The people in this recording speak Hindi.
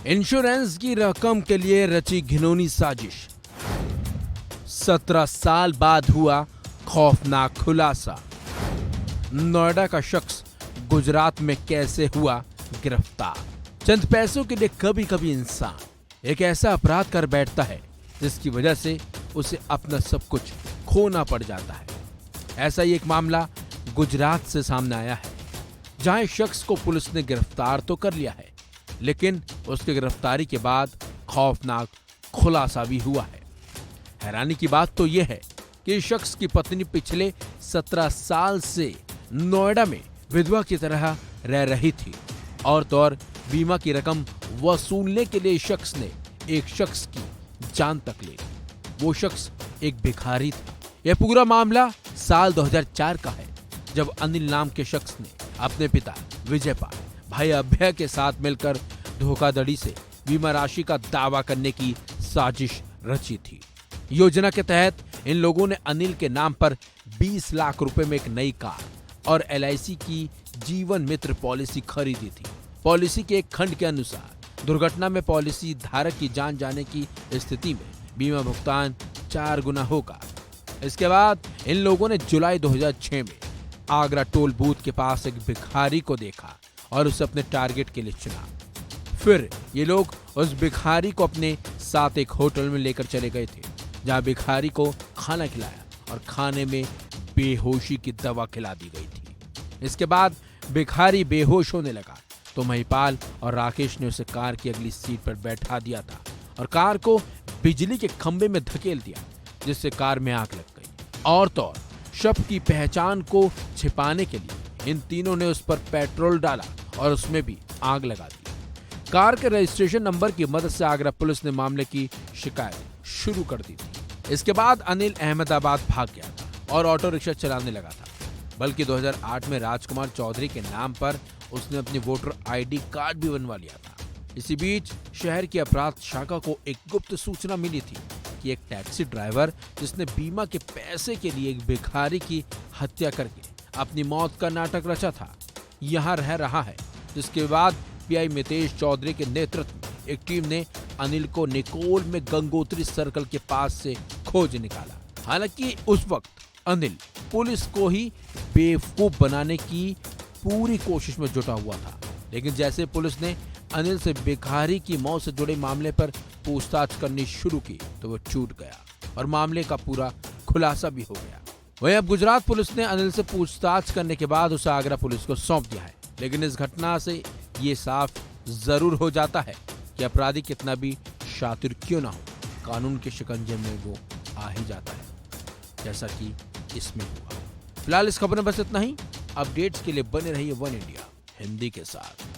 इंश्योरेंस की रकम के लिए रची घिनौनी साजिश। 17 साल बाद हुआ खौफनाक खुलासा। नोएडा का शख्स गुजरात में कैसे हुआ गिरफ्तार। चंद पैसों के लिए कभी कभी इंसान एक ऐसा अपराध कर बैठता है जिसकी वजह से उसे अपना सब कुछ खोना पड़ जाता है। ऐसा ही एक मामला गुजरात से सामने आया है, जहां एक शख्स को पुलिस ने गिरफ्तार तो कर लिया है, लेकिन उसकी गिरफ्तारी के बाद खौफनाक खुलासा भी हुआ है। हैरानी की बात तो यह है कि इस शख्स की पत्नी पिछले 17 साल से नोएडा में विधवा की तरह रह रही थी और तो और बीमा की रकम वसूलने के लिए इस शख्स ने एक शख्स की जान तक ले ली। वो शख्स एक भिखारी था। यह पूरा मामला साल 2004 का है, जब अनिल नाम के शख्स ने अपने पिता विजयपाल भाई अभय के साथ मिलकर धोखाधड़ी से बीमा राशि का दावा करने की साजिश रची थी। योजना के तहत इन लोगों ने अनिल के नाम पर 20 लाख रुपए में एक नई कार और LIC की जीवन मित्र पॉलिसी खरीदी थी। पॉलिसी के एक खंड के अनुसार दुर्घटना में पॉलिसी धारक की जान जाने की स्थिति में बीमा भुगतान 4 गुना होगा। इसके बाद इन लोगों ने जुलाई 2006 में आगरा टोल बूथ के पास एक भिखारी को देखा और उसे अपने टारगेट के लिए चुना। फिर ये लोग उस भिखारी को अपने साथ एक होटल में लेकर चले गए थे, जहां भिखारी को खाना खिलाया और खाने में बेहोशी की दवा खिला दी गई थी। इसके बाद भिखारी बेहोश होने लगा तो महिपाल और राकेश ने उसे कार की अगली सीट पर बैठा दिया था और कार को बिजली के खंभे में धकेल दिया, जिससे कार में आग लग गई। और तो और शव की पहचान को छिपाने के लिए इन तीनों ने उस पर पेट्रोल डाला और उसमें भी आग लगा दी। कार के रजिस्ट्रेशन नंबर की मदद से आगरा पुलिस ने मामले की शिकायत शुरू कर दी थी। इसके बाद अनिल अहमदाबाद भाग गया था और ऑटो रिक्शा चलाने लगा था। बल्कि 2008 में राजकुमार चौधरी के नाम पर उसने अपनी वोटर ID कार्ड भी बनवा लिया था। इसी बीच शहर की अपराध शाखा को एक गुप्त सूचना मिली थी कि एक टैक्सी ड्राइवर जिसने बीमा के पैसे के लिए एक भिखारी की हत्या करके अपनी मौत का नाटक रचा था, यहाँ रह रहा है। जिसके बाद PI मितेश चौधरी के नेतृत्व में एक टीम ने अनिल को निकोल में गंगोत्री सर्कल के पास से खोज निकाला। हालांकि उस वक्त अनिल पुलिस को ही बेवकूफ बनाने की पूरी कोशिश में जुटा हुआ था, लेकिन जैसे पुलिस ने अनिल से भिखारी की मौत से जुड़े मामले पर पूछताछ करनी शुरू की तो वो छूट गया और मामले का पूरा खुलासा भी हो गया। वहीं अब गुजरात पुलिस ने अनिल से पूछताछ करने के बाद उसे आगरा पुलिस को सौंप दिया है। लेकिन इस घटना से ये साफ जरूर हो जाता है कि अपराधी कितना भी शातिर क्यों ना हो, कानून के शिकंजे में वो आ ही जाता है, जैसा कि इसमें हुआ। फिलहाल इस खबर में बस इतना ही। अपडेट्स के लिए बने रहिए वन इंडिया हिंदी के साथ।